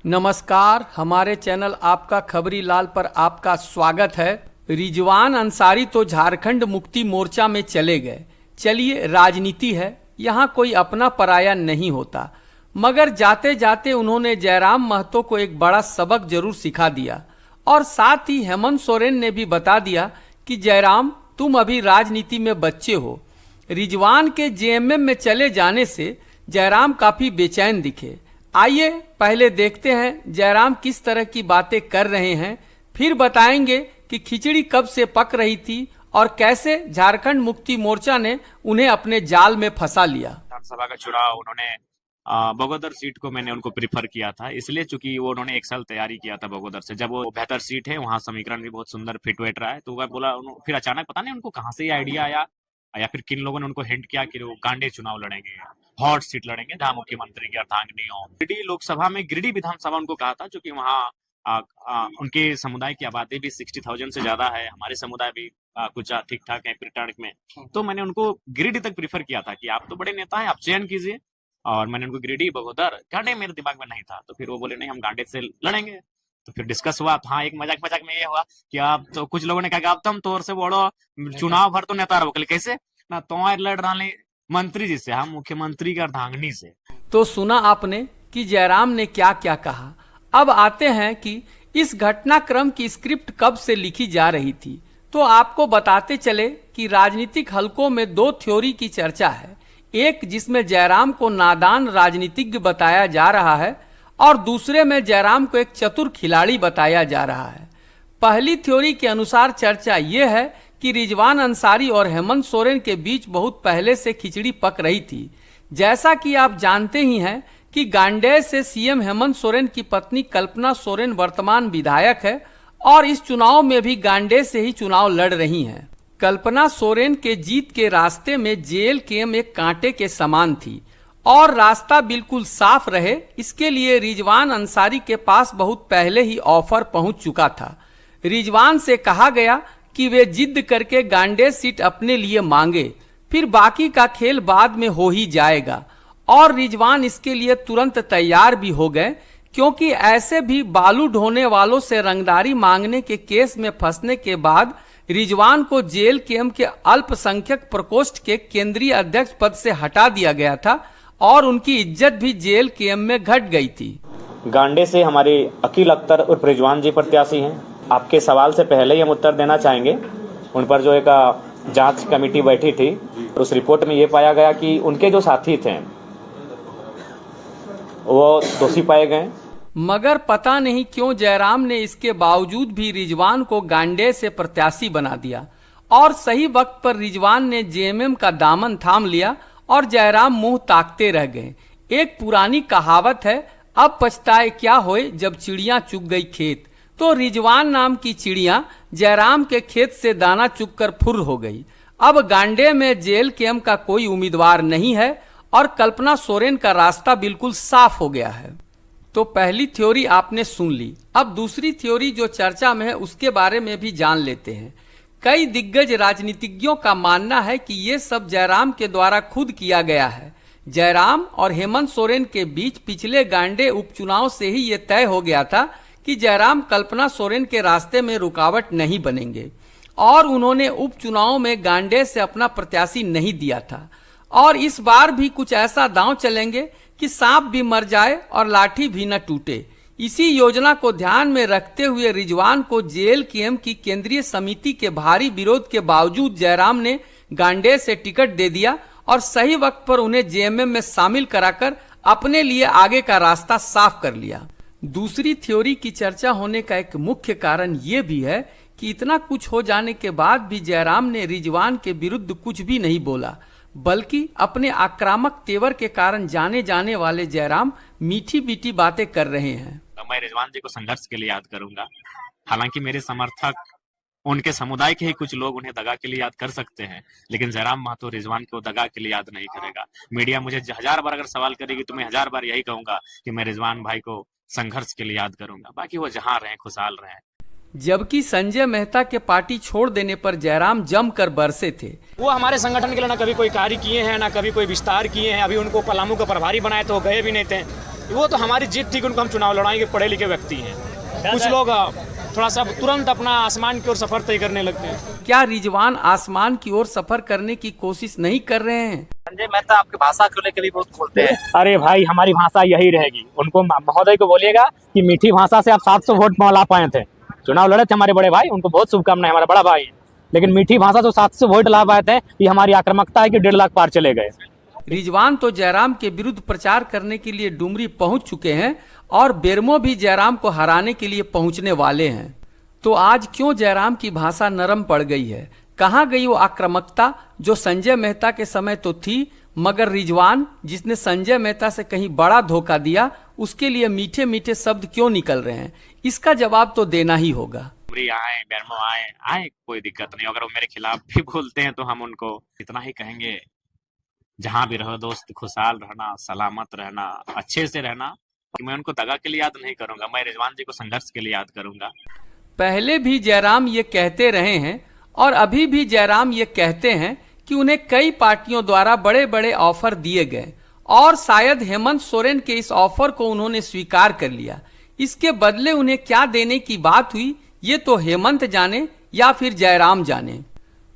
नमस्कार, हमारे चैनल आपका खबरी लाल पर आपका स्वागत है। रिजवान अंसारी तो झारखंड मुक्ति मोर्चा में चले गए। चलिए, राजनीति है, यहाँ कोई अपना पराया नहीं होता, मगर जाते जाते उन्होंने जयराम महतो को एक बड़ा सबक जरूर सिखा दिया और साथ ही हेमंत सोरेन ने भी बता दिया कि जयराम, तुम अभी राजनीति में बच्चे हो। रिजवान के जेएमएम में चले जाने से जयराम काफी बेचैन दिखे। आइए पहले देखते हैं जयराम किस तरह की बातें कर रहे हैं, फिर बताएंगे कि खिचड़ी कब से पक रही थी और कैसे झारखंड मुक्ति मोर्चा ने उन्हें अपने जाल में फंसा लिया। विधानसभा का चुनाव उन्होंने बगोदर सीट को मैंने उनको प्रीफर किया था, इसलिए चूंकि वो उन्होंने एक साल तैयारी किया था बगोदर से। जब वो बेहतर सीट है, वहाँ समीकरण भी बहुत सुंदर फिट वेट रहा है, तो वह बोला। फिर अचानक पता नहीं उनको कहाँ से ये आइडिया आया या फिर किन लोगों ने उनको हिंट किया कि वो गांडे चुनाव लड़ेंगे, हॉट सीट लड़ेंगे जहाँ मुख्यमंत्री की अर्धांगिनी हो। गिरिडीह लोकसभा में, गिरिडीह विधानसभा उनको कहा था, क्योंकि वहाँ उनके समुदाय की आबादी भी 60,000 से ज्यादा है, हमारे समुदाय भी कुछ ठीक ठाक है रिटर्न में। तो मैंने उनको गिरिडीह तक प्रीफर किया था कि आप तो बड़े नेता हैं, आप चयन कीजिए। और मैंने उनको गिरिडीह, बगोदर, गांडे मेरे दिमाग में नहीं था। तो फिर वो बोले नहीं, हम गांडे से लड़ेंगे। तो फिर डिस्कस हुआ। हाँ, एक मजाक में ये हुआ कि आप तो, कुछ लोगों ने कहा कि आप तुम तोर से बड़ो चुनाव भर तो नेता रहो। कैसे ना, तो लड़ रहे मंत्री जी से, हम मुख्यमंत्री की अर्धांगिनी से। तो सुना आपने कि जयराम ने क्या क्या कहा। अब आते हैं कि इस घटनाक्रम की स्क्रिप्ट कब से लिखी जा रही थी। तो आपको बताते चले कि राजनीतिक हलकों में दो थ्योरी की चर्चा है। एक जिसमें जयराम को नादान राजनीतिज्ञ बताया जा रहा है और दूसरे में जयराम को एक चतुर खिलाड़ी बताया जा रहा है। पहली थ्योरी के अनुसार चर्चा ये है कि रिजवान अंसारी और हेमंत सोरेन के बीच बहुत पहले से खिचड़ी पक रही थी। जैसा कि आप जानते ही हैं कि गांडेय से सीएम हेमंत सोरेन की पत्नी कल्पना सोरेन वर्तमान विधायक है और इस चुनाव में भी गांडेय से ही चुनाव लड़ रही हैं। कल्पना सोरेन के जीत के रास्ते में जेल केम एक कांटे के समान थी और रास्ता बिल्कुल साफ रहे, इसके लिए रिजवान अंसारी के पास बहुत पहले ही ऑफर पहुंच चुका था। रिजवान से कहा गया कि वे जिद करके गांडे सीट अपने लिए मांगे, फिर बाकी का खेल बाद में हो ही जाएगा। और रिजवान इसके लिए तुरंत तैयार भी हो गए, क्योंकि ऐसे भी बालू ढोने वालों से रंगदारी मांगने के केस में फंसने के बाद रिजवान को जेल केम के अल्पसंख्यक प्रकोष्ठ के केंद्रीय अध्यक्ष पद से हटा दिया गया था और उनकी इज्जत भी जेल केम में घट गई थी। गांडे से हमारे अकील अख्तर उर्फ रिजवान जी प्रत्याशी हैं। आपके सवाल से पहले ही हम उत्तर देना चाहेंगे। उन पर जो एक जांच कमेटी बैठी थी, उस रिपोर्ट में ये पाया गया कि उनके जो साथी थे वो दोषी पाए गए। मगर पता नहीं क्यों जयराम ने इसके बावजूद भी रिजवान को गांडे से प्रत्याशी बना दिया और सही वक्त पर रिजवान ने जेएमएम का दामन थाम लिया और जयराम मुंह ताकते रह गए। एक पुरानी कहावत है, अब पछताए क्या होए जब चिड़ियां चुग गई खेत। तो रिजवान नाम की चिड़िया जयराम के खेत से दाना चुगकर फुर्र हो गई। अब गांडे में जेल केम का कोई उम्मीदवार नहीं है और कल्पना सोरेन का रास्ता बिल्कुल साफ हो गया है। तो पहली थ्योरी आपने सुन ली। अब दूसरी थ्योरी जो चर्चा में है उसके बारे में भी जान लेते हैं। कई दिग्गज राजनीतिज्ञों का मानना है कि ये सब जयराम के द्वारा खुद किया गया है। जयराम और हेमंत सोरेन के बीच पिछले गांडे उपचुनाव से ही ये तय हो गया था कि जयराम कल्पना सोरेन के रास्ते में रुकावट नहीं बनेंगे और उन्होंने उपचुनाव में गांडे से अपना प्रत्याशी नहीं दिया था। और इस बार भी कुछ ऐसा दांव चलेंगे कि सांप भी मर जाए और लाठी भी न टूटे। इसी योजना को ध्यान में रखते हुए रिजवान को जेल केम की केंद्रीय समिति के भारी विरोध के बावजूद जयराम ने गांडे से टिकट दे दिया और सही वक्त पर उन्हें जेएमएम में शामिल कराकर अपने लिए आगे का रास्ता साफ कर लिया। दूसरी थ्योरी की चर्चा होने का एक मुख्य कारण ये भी है कि इतना कुछ हो जाने के बाद भी जयराम ने रिजवान के विरुद्ध कुछ भी नहीं बोला, बल्कि अपने आक्रामक तेवर के कारण जाने जाने वाले जयराम मीठी मीठी बातें कर रहे हैं। तो मैं रिजवान जी को संघर्ष के लिए याद करूंगा। हालांकि मेरे समर्थक, उनके समुदाय के ही कुछ लोग उन्हें दगा के लिए याद कर सकते हैं, लेकिन जयराम महतो रिजवान को दगा के लिए याद नहीं करेगा। मीडिया मुझे 1000 बार अगर सवाल करेगी तो मैं 1000 बार यही कहूंगा कि मैं रिजवान भाई को संघर्ष के लिए याद करूंगा। बाकी वो जहां रहे खुशहाल रहे। जबकि संजय मेहता के पार्टी छोड़ देने पर जयराम जमकर बरसे थे। वो हमारे संगठन के लिए ना कभी कोई कार्य किए हैं, ना कभी कोई विस्तार किए हैं। अभी उनको पलामू का प्रभारी बनाए तो गए भी नहीं थे। वो तो हमारी जीत थी कि उनको हम चुनाव लड़ाएंगे, पढ़े लिखे व्यक्ति हैं। कुछ लोग थोड़ा सा तुरंत अपना आसमान की ओर सफर तय करने लगते हैं। क्या रिजवान आसमान की ओर सफर करने की कोशिश नहीं कर रहे हैं? संजय मेहता आपकी भाषा को लेकर भी बहुत बोलते हैं। अरे भाई, हमारी भाषा यही रहेगी। उनको महोदय को बोलिएगा कि मीठी भाषा से आप 700 वोट ला पाए थे, चुनाव लड़े थे हमारे बड़े भाई, उनको बहुत शुभकामनाएं, हमारा बड़ा भाई। लेकिन मीठी भाषा जो 700 वोट ला पाए थे, ये हमारी आक्रामकता है कि 1.5 लाख पार चले गए। रिजवान तो जयराम के विरुद्ध प्रचार करने के लिए डुमरी पहुंच चुके हैं और बेरमो भी जयराम को हराने के लिए पहुंचने वाले हैं। तो आज क्यों जयराम की भाषा नरम पड़ गई है? कहाँ गई वो आक्रामकता जो संजय मेहता के समय तो थी, मगर रिजवान जिसने संजय मेहता से कहीं बड़ा धोखा दिया, उसके लिए मीठे मीठे शब्द क्यों निकल रहे हैं? इसका जवाब तो देना ही होगा। आए बेरमो आए कोई दिक्कत नहीं। अगर वो मेरे खिलाफ भी बोलते हैं तो हम उनको इतना ही कहेंगे, जहां भी रहो दोस्त, खुशहाल रहना, सलामत रहना, अच्छे से रहना। मैं उनको दगा के लिए याद नहीं करूंगा, मैं रिजवान जी को संघर्ष के लिए याद करूंगा। पहले भी जयराम ये कहते रहे हैं और अभी भी जयराम ये कहते हैं कि उन्हें कई पार्टियों द्वारा बड़े बड़े ऑफर दिए गए और शायद हेमंत सोरेन के इस ऑफर को उन्होंने स्वीकार कर लिया। इसके बदले उन्हें क्या देने की बात हुई, ये तो हेमंत जाने या फिर जयराम जाने।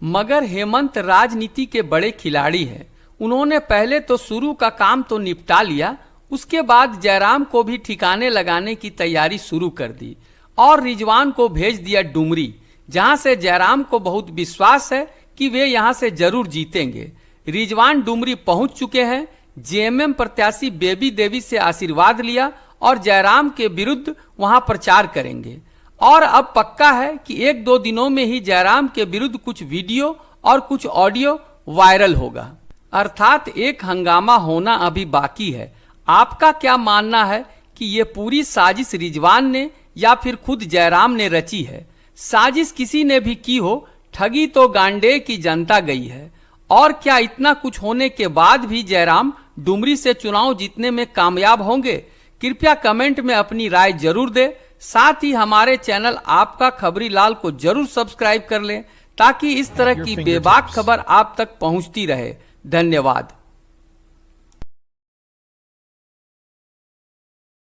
मगर हेमंत राजनीति के बड़े खिलाड़ी हैं। उन्होंने पहले तो शुरू का काम तो निपटा लिया, उसके बाद जयराम को भी ठिकाने लगाने की तैयारी शुरू कर दी और रिजवान को भेज दिया डुमरी, जहां से जयराम को बहुत विश्वास है कि वे यहां से जरूर जीतेंगे। रिजवान डुमरी पहुंच चुके हैं, जेएमएम प्रत्याशी बेबी देवी से आशीर्वाद लिया और जयराम के विरुद्ध वहां प्रचार करेंगे। और अब पक्का है कि 1-2 दिनों में ही जयराम के विरुद्ध कुछ वीडियो और कुछ ऑडियो वायरल होगा। अर्थात एक हंगामा होना अभी बाकी है। आपका क्या मानना है कि ये पूरी साजिश रिजवान ने या फिर खुद जयराम ने रची है? साजिश किसी ने भी की हो, ठगी तो गांडे की जनता गई है। और क्या इतना कुछ होने के बाद भी जयराम डुमरी से चुनाव जीतने में कामयाब होंगे? कृपया कमेंट में अपनी राय जरूर दें। साथ ही हमारे चैनल आपका खबरी लाल को जरूर सब्सक्राइब कर लें ताकि इस तरह की बेबाक खबर आप तक पहुंचती रहे। धन्यवाद।